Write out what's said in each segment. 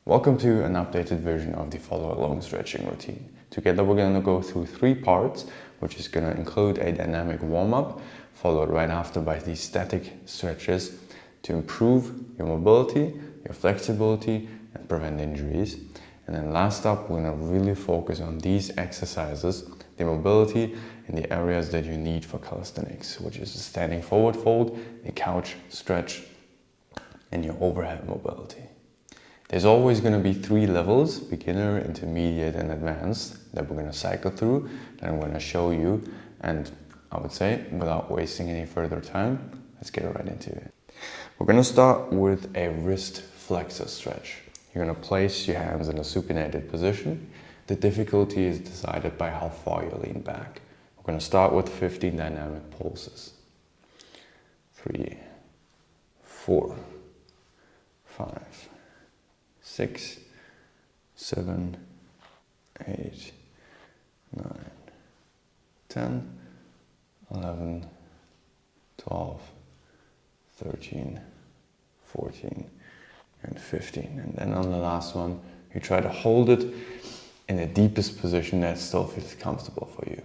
Welcome to an updated version of the follow along stretching routine. Together we're going to go through 3 parts, which is going to include a dynamic warm-up, followed right after by these static stretches to improve your mobility, your flexibility, and prevent injuries. And then last up, we're going to really focus on these exercises, the mobility in the areas that you need for calisthenics, which is the standing forward fold, the couch stretch, and your overhead mobility. There's always going to be 3 levels, beginner, intermediate, and advanced, that we're going to cycle through, that I'm going to show you. And I would say, without wasting any further time, let's get right into it. We're going to start with a wrist flexor stretch. You're going to place your hands in a supinated position. The difficulty is decided by how far you lean back. We're going to start with 15 dynamic pulses. 3, 4, 5, 6, 7, 8, 9, 10, 11, 12, 13, 14, and 15. And then on the last one, you try to hold it in the deepest position that still feels comfortable for you.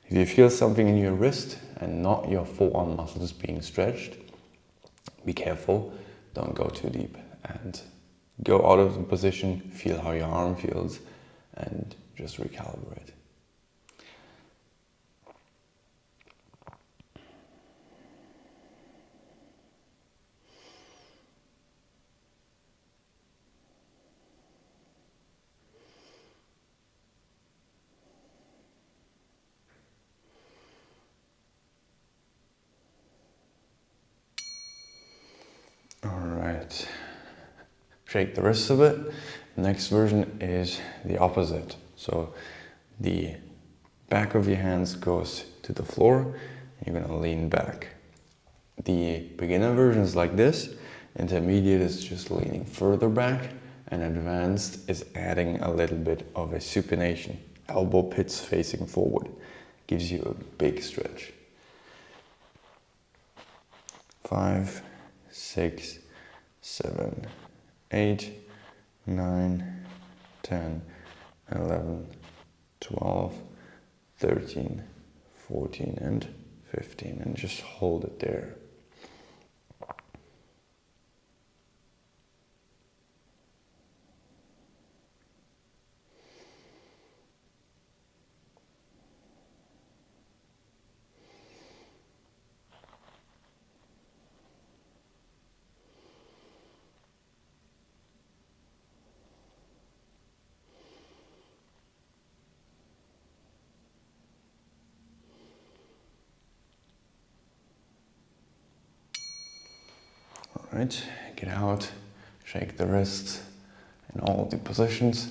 If you feel something in your wrist and not your forearm muscles being stretched, be careful, don't go too deep, and go out of the position, feel how your arm feels, and just recalibrate. Alright, shake the wrists a bit. The next version is the opposite. So the back of your hands goes to the floor, and you're going to lean back. The beginner version is like this, intermediate is just leaning further back, and advanced is adding a little bit of a supination. Elbow pits facing forward. Gives you a big stretch. 5, 6, 7, 8, 9, 10, 11, 12, 13, 14, and 15. And just hold it there. Alright, get out, shake the wrists in all the positions.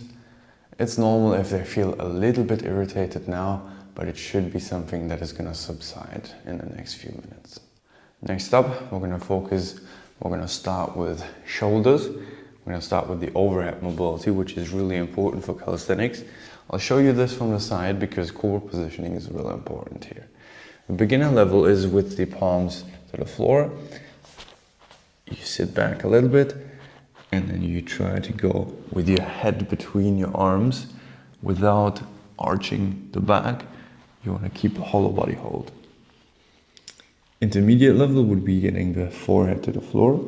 It's normal if they feel a little bit irritated now, but it should be something that is going to subside in the next few minutes. Next up, we're going to start with shoulders. We're going to start with the overhead mobility, which is really important for calisthenics. I'll show you this from the side because core positioning is really important here. The beginner level is with the palms to the floor. You sit back a little bit, and then you try to go with your head between your arms without arching the back. You want to keep a hollow body hold. Intermediate level would be getting the forehead to the floor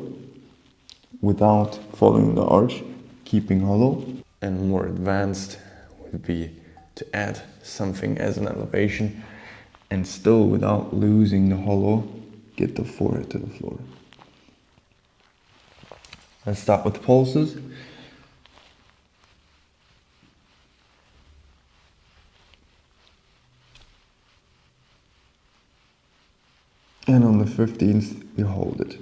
without following the arch, keeping hollow. And more advanced would be to add something as an elevation and still without losing the hollow, get the forehead to the floor. Let's start with pulses. And on the 15th, you hold it.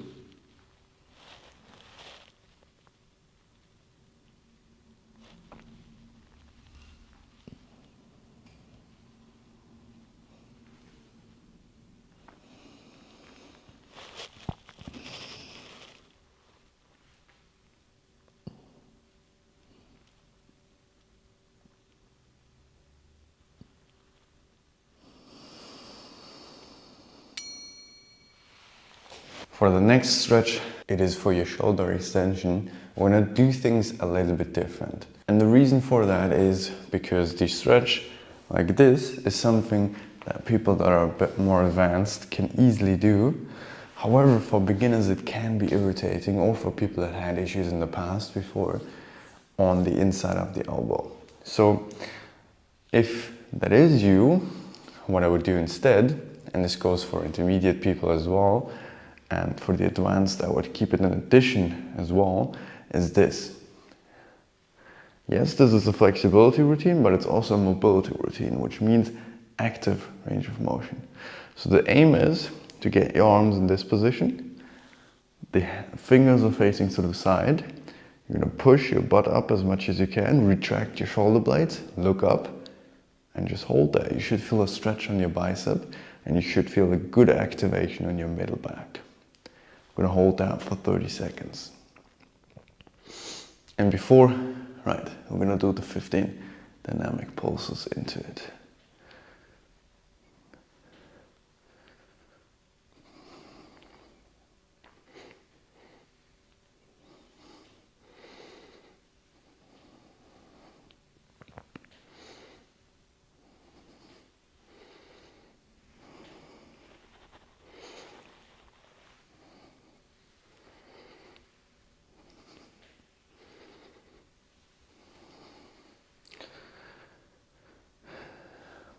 For the next stretch, it is for your shoulder extension, we're gonna do things a little bit different. And the reason for that is because the stretch like this is something that people that are a bit more advanced can easily do. However, for beginners it can be irritating, or for people that had issues in the past before on the inside of the elbow. So if that is you, what I would do instead, and this goes for intermediate people as well, and for the advanced I would keep it in addition as well, is this. Yes, this is a flexibility routine, but it's also a mobility routine, which means active range of motion. So the aim is to get your arms in this position. The fingers are facing to the side. You're gonna push your butt up as much as you can, retract your shoulder blades, look up, and just hold there. You should feel a stretch on your bicep, and you should feel a good activation on your middle back. We're gonna hold that for 30 seconds. And before, we're gonna do the 15 dynamic pulses into it.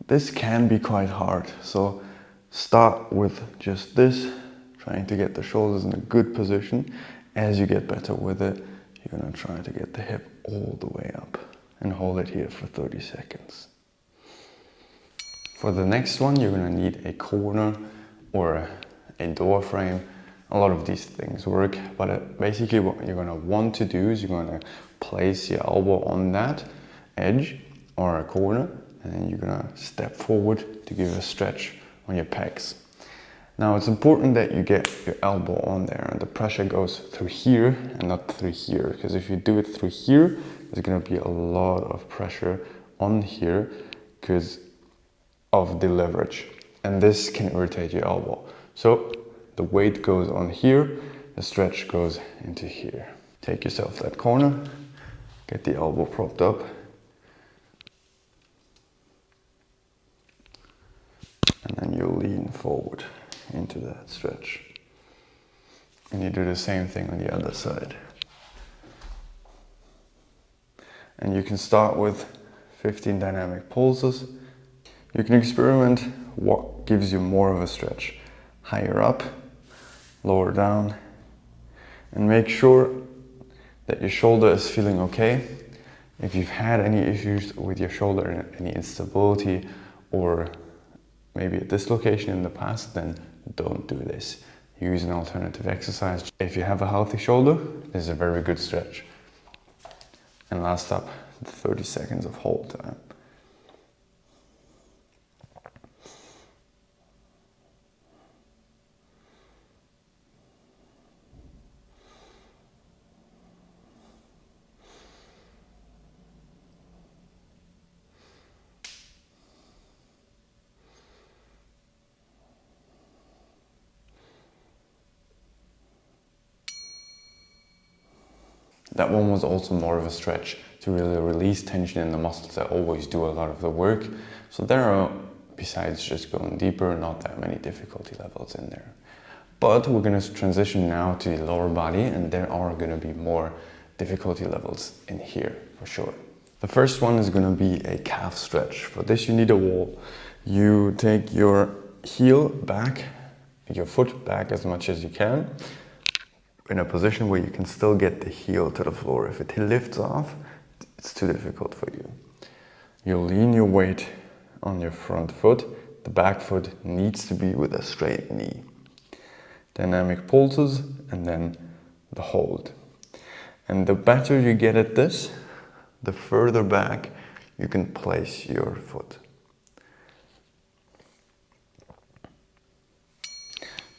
This can be quite hard, so start with just this, trying to get the shoulders in a good position. As you get better with it, you're gonna try to get the hip all the way up and hold it here for 30 seconds. For the next one, you're gonna need a corner or a door frame. A lot of these things work, but basically what you're gonna want to do is you're gonna place your elbow on that edge or a corner, and then you're gonna step forward to give a stretch on your pecs. Now it's important that you get your elbow on there and the pressure goes through here and not through here, because if you do it through here, there's gonna be a lot of pressure on here because of the leverage, and this can irritate your elbow. So the weight goes on here, the stretch goes into here. Take yourself that corner, get the elbow propped up, and then you lean forward into that stretch. And you do the same thing on the other side. And you can start with 15 dynamic pulses. You can experiment what gives you more of a stretch. Higher up, lower down, and make sure that your shoulder is feeling okay. If you've had any issues with your shoulder, any instability, or maybe a dislocation in the past, then don't do this. Use an alternative exercise. If you have a healthy shoulder, this is a very good stretch. And last up, 30 seconds of hold time. That one was also more of a stretch to really release tension in the muscles that always do a lot of the work. So there are, besides just going deeper, not that many difficulty levels in there. But we're going to transition now to the lower body, and there are going to be more difficulty levels in here for sure. The first one is going to be a calf stretch. For this you need a wall. You take your heel back, your foot back as much as you can, in a position where you can still get the heel to the floor. If it lifts off, it's too difficult for you. You'll lean your weight on your front foot. The back foot needs to be with a straight knee. Dynamic pulses, and then the hold. And the better you get at this, the further back you can place your foot.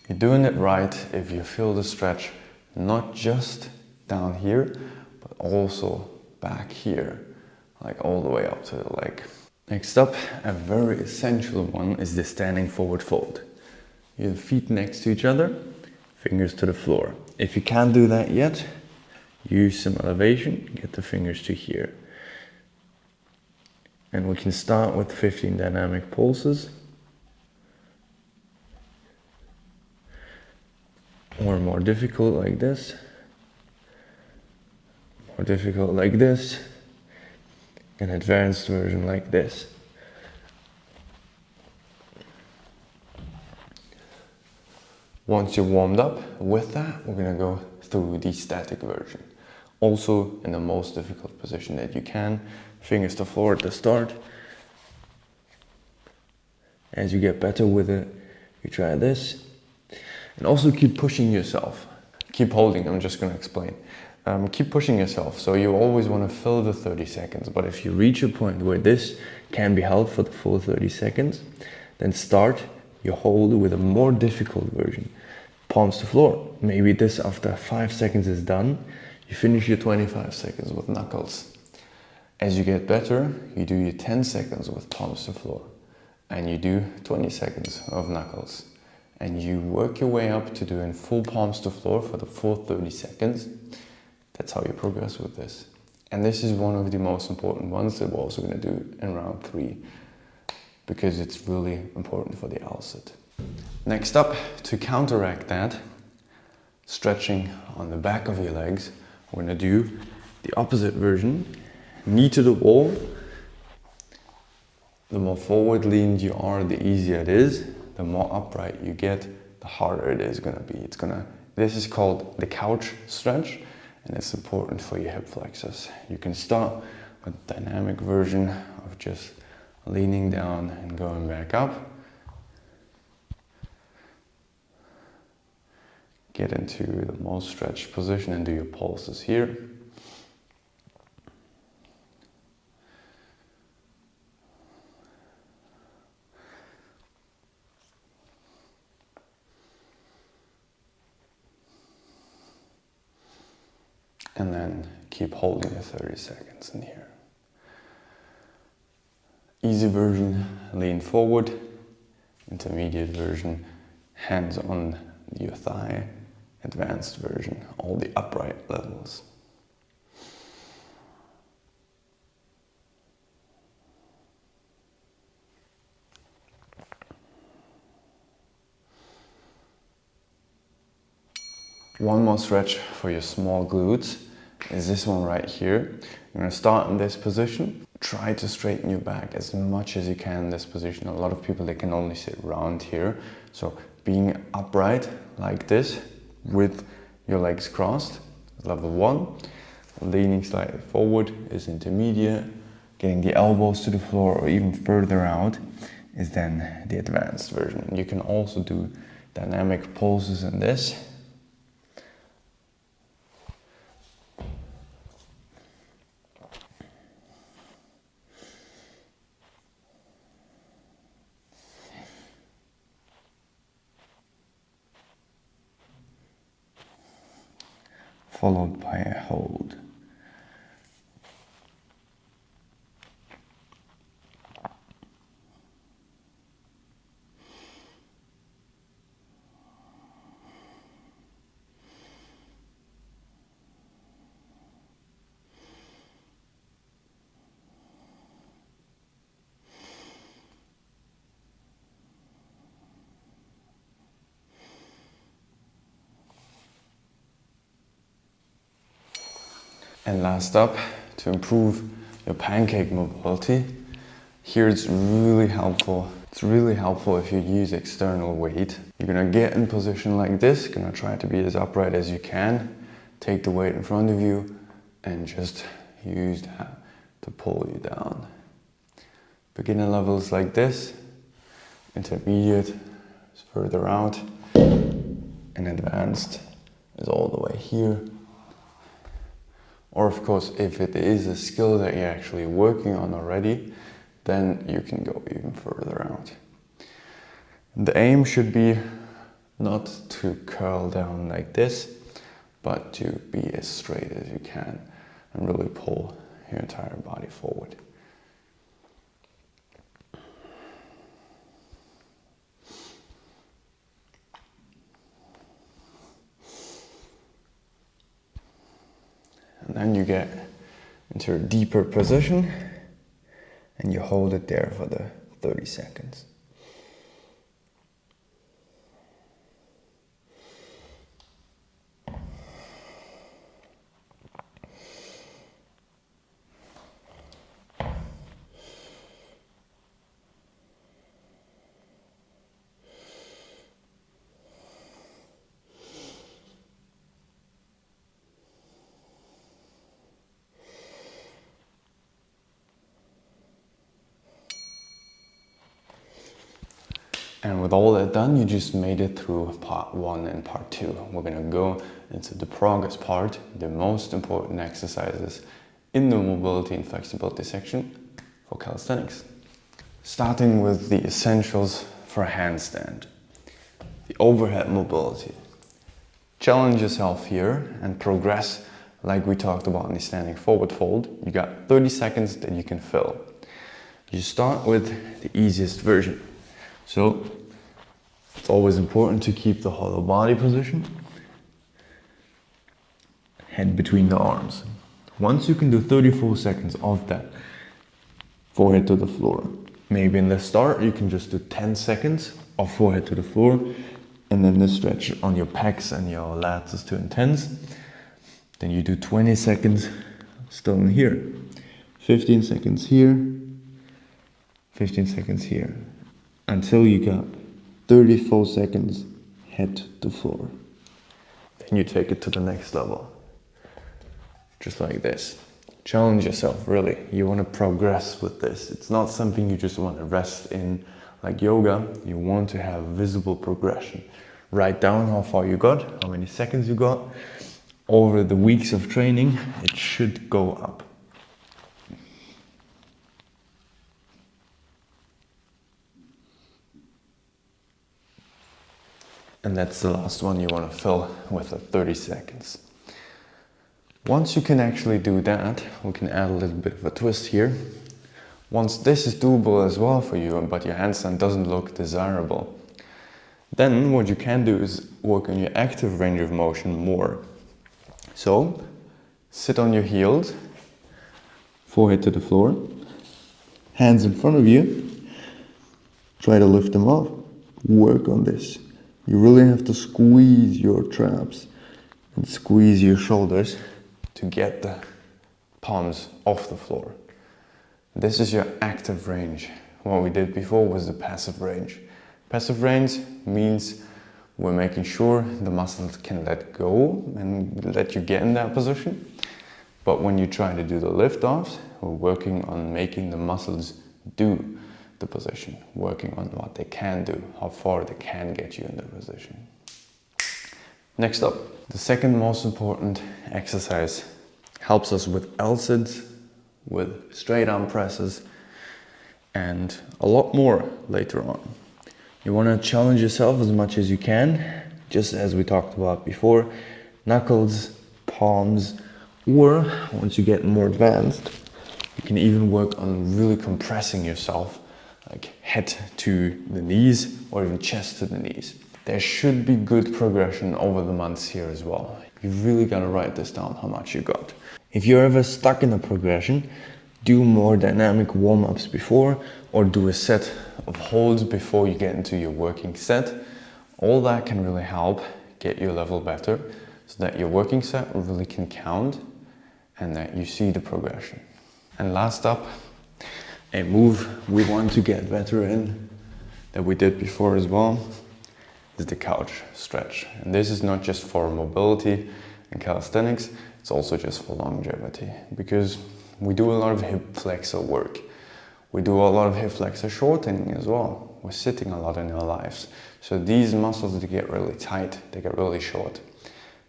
You're doing it right if you feel the stretch not just down here, but also back here, like all the way up to the leg. Next up, a very essential one is the standing forward fold. Your feet next to each other, fingers to the floor. If you can't do that yet, use some elevation, get the fingers to here. And we can start with 15 dynamic pulses. Or more difficult like this. More difficult like this. An advanced version like this. Once you're warmed up with that, we're gonna go through the static version. Also in the most difficult position that you can, fingers to floor at the start. As you get better with it, you try this. And also keep pushing yourself. Keep holding, I'm just gonna explain. Keep pushing yourself, so you always wanna fill the 30 seconds, but if you reach a point where this can be held for the full 30 seconds, then start your hold with a more difficult version. Palms to floor. Maybe this after 5 seconds is done, you finish your 25 seconds with knuckles. As you get better, you do your 10 seconds with palms to floor, and you do 20 seconds of knuckles. And you work your way up to doing full palms to floor for the full 30 seconds. That's how you progress with this. And this is one of the most important ones that we're also going to do in round 3, because it's really important for the L-sit. Next up, to counteract that, stretching on the back of your legs, we're going to do the opposite version. Knee to the wall. The more forward leaned you are, the easier it is. The more upright you get, the harder it is going to be. This is called the couch stretch, and it's important for your hip flexors. You can start with a dynamic version of just leaning down and going back up. Get into the most stretched position and do your pulses here. And then keep holding the 30 seconds in here. Easy version, lean forward. Intermediate version, hands on your thigh. Advanced version, all the upright levels. One more stretch for your small glutes is this one right here. You're going to start in this position. Try to straighten your back as much as you can in this position. A lot of people, they can only sit round here. So being upright like this with your legs crossed is level 1. Leaning slightly forward is intermediate. Getting the elbows to the floor or even further out is then the advanced version. You can also do dynamic pulses in this. Followed by a hold. And last up, to improve your pancake mobility, here it's really helpful. It's really helpful if you use external weight. You're gonna get in position like this, gonna try to be as upright as you can. Take the weight in front of you and just use that to pull you down. Beginner levels like this, intermediate is further out, and advanced is all the way here. Or of course, if it is a skill that you're actually working on already, then you can go even further out. The aim should be not to curl down like this, but to be as straight as you can and really pull your entire body forward. you get into a deeper position and you hold it there for the 30 seconds. And with all that done, you just made it through part 1 and part 2. We're gonna go into the progress part, the most important exercises in the mobility and flexibility section for calisthenics. Starting with the essentials for a handstand. The overhead mobility. Challenge yourself here and progress like we talked about in the standing forward fold. You got 30 seconds that you can fill. You start with the easiest version. So it's always important to keep the hollow body position, head between the arms. Once you can do 34 seconds of that, forehead to the floor. Maybe in the start you can just do 10 seconds of forehead to the floor, and then the stretch on your pecs and your lats is too intense. Then you do 20 seconds still in here, 15 seconds here, 15 seconds here, until you got 34 seconds head to floor. Then you take it to the next level, just like this. Challenge yourself, really. You want to progress with this. It's not something you just want to rest in like yoga. You want to have visible progression. Write down how far you got, how many seconds you got. Over the weeks of training, it should go up. And that's the last one you want to fill with the 30 seconds. Once you can actually do that, we can add a little bit of a twist here. Once this is doable as well for you, but your handstand doesn't look desirable, then what you can do is work on your active range of motion more. So, sit on your heels, forehead to the floor, hands in front of you, try to lift them up, work on this. You really have to squeeze your traps and squeeze your shoulders to get the palms off the floor. This is your active range. What we did before was the passive range. Passive range means we're making sure the muscles can let go and let you get in that position. But when you try to do the lift-offs, we're working on making the muscles do the position, working on what they can do, how far they can get you in the position. Next up, the second most important exercise helps us with L-sits, with straight arm presses, and a lot more later on. You want to challenge yourself as much as you can, just as we talked about before, knuckles, palms, or once you get more advanced, you can even work on really compressing yourself, like head to the knees or even chest to the knees. There should be good progression over the months here as well. You really got to write this down, how much you got. If you're ever stuck in a progression, do more dynamic warm-ups before, or do a set of holds before you get into your working set. All that can really help get your level better, so that your working set really can count and that you see the progression. And last up, a move we want to get better in, that we did before as well, is the couch stretch. And this is not just for mobility and calisthenics, it's also just for longevity, because we do a lot of hip flexor work. We do a lot of hip flexor shortening as well. We're sitting a lot in our lives. So these muscles, they get really tight, they get really short.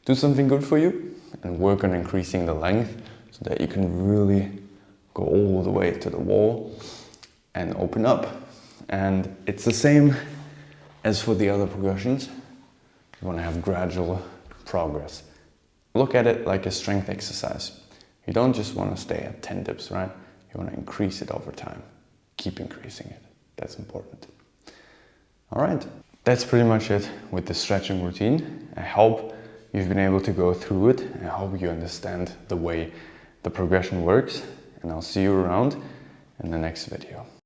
Do something good for you and work on increasing the length so that you can really go all the way to the wall and open up. And it's the same as for the other progressions. You want to have gradual progress. Look at it like a strength exercise. You don't just want to stay at 10 dips, right? You want to increase it over time. Keep increasing it. That's important. All right, that's pretty much it with the stretching routine. I hope you've been able to go through it. I hope you understand the way the progression works, and I'll see you around in the next video.